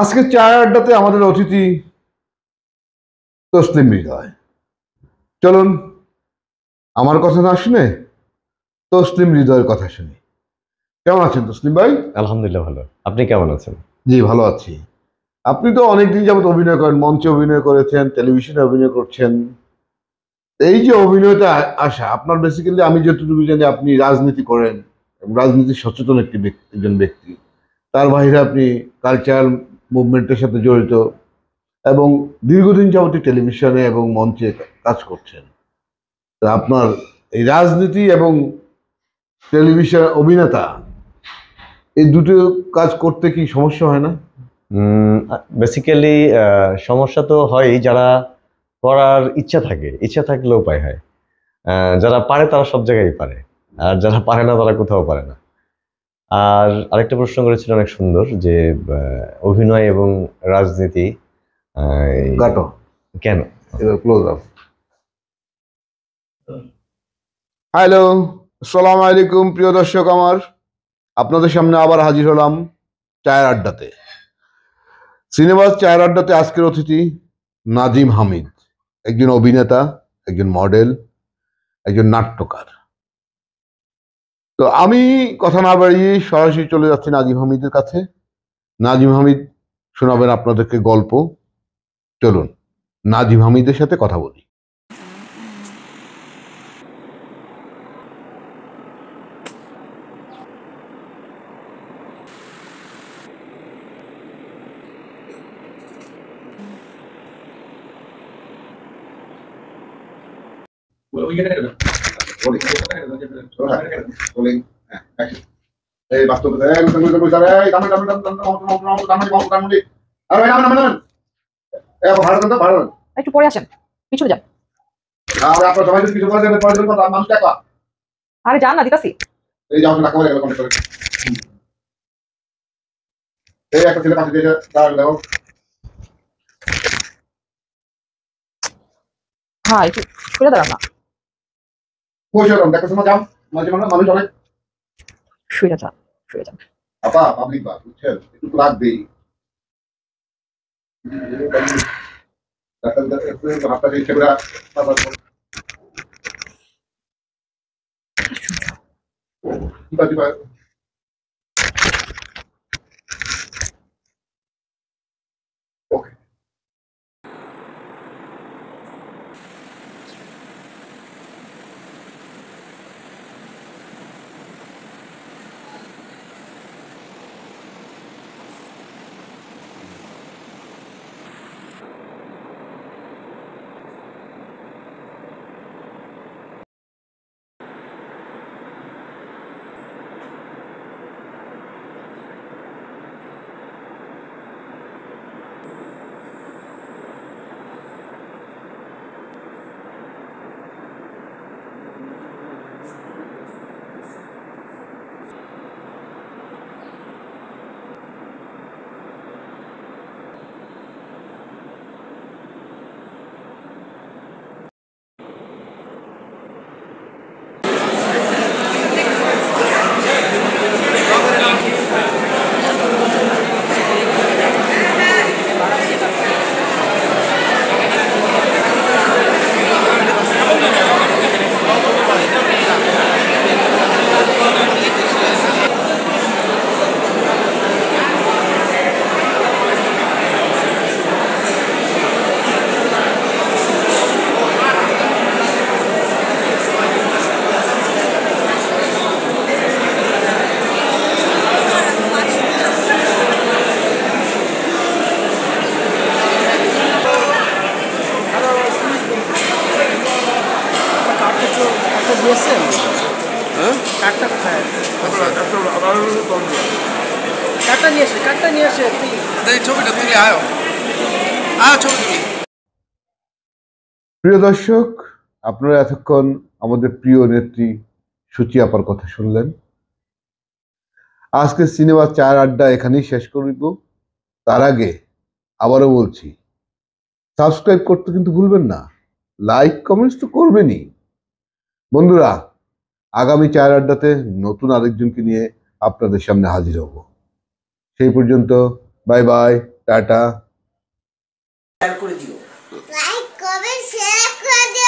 আজকে চায়ের আড্ডাতে আমাদের অতিথি তসলিম হৃদয়। চলুন আমার কথা না শুনে তসলিম হৃদয়ের কথা শুনি। কেমন আছেন তসলিম ভাই? আলহামদুলিল্লাহ ভালো। আপনি কেমন আছেন? জি, ভালো আছি। আপনি তো অনেকদিন যাবত অভিনয় করেন, মঞ্চে অভিনয় করেছেন, টেলিভিশনে অভিনয় করছেন। এই যে অভিনয়তে আসা আপনার, বেসিক্যালি আমি যতটুকু জানি আপনি রাজনীতি করেন এবং রাজনীতি সচেতন একজন ব্যক্তি। তার বাইরে আপনি কালচারাল মুভমেন্টের সাথে জড়িত এবং দীর্ঘদিন যাবত টেলিভিশনে এবং মঞ্চে কাজ করছেন। তা আপনার এই রাজনীতি এবং টেলিভিশন অভিনেতা, এই দুটো কাজ করতে কি সমস্যা হয় না? বেসিক্যালি সমস্যা তো হয়ই। যারা করার ইচ্ছা থাকলে উপায় হয়। যারা পারে তারা সব জায়গায় পারে, আর যারা পারে না তারা কোথাও পারে না। আর আরেকটা প্রশ্ন করেছিলেন অনেক সুন্দর, যে অভিনয় এবং রাজনীতি গাটো কেন? Close up. হ্যালো, আসসালামু আলাইকুম প্রিয় দর্শক আমার। আপনাদের সামনে আবার হাজির হলাম চায়ের আড্ডাতে। সিনেমার চায়ের আড্ডাতে আজকের অতিথি নাজিম হামিদ, একজন অভিনেতা, একজন মডেল, একজন নাট্যকার। তো আমি কথা না বাড়িয়ে সরাসরি চলে যাচ্ছি নাজিম হামিদের কাছে। নাজিম হামিদ শোনাবেন আপনাদেরকে গল্প। চলুন নাজিম হামিদের সাথে কথা বলি। একটু পরে আসেন, পিছনে যান। আরে যান না, দিতাছি। হ্যাঁ, একটু সরে দাঁড়ান না। শুয়ে যান, শুয়ে যান। প্রিয় দর্শক, আপনারা এতক্ষণ আমাদের প্রিয় নেত্রী সূচি আপার কথা শুনলেন। আজকে সিনেমা চায়ের আড্ডা এখানেই শেষ করিব। তার আগে আবারও বলছি, সাবস্ক্রাইব করতে কিন্তু ভুলবেন না, লাইক কমেন্টস তো করবেনই। বন্ধুরা, আগামী চায়ের আড্ডাতে নতুন আরেকজনকে নিয়ে আপনাদের সামনে হাজির হব। সেই পর্যন্ত বাই বাই। টাটা। শেয়ার করে দিও। লাইক কমেন্ট শেয়ার করে দিও।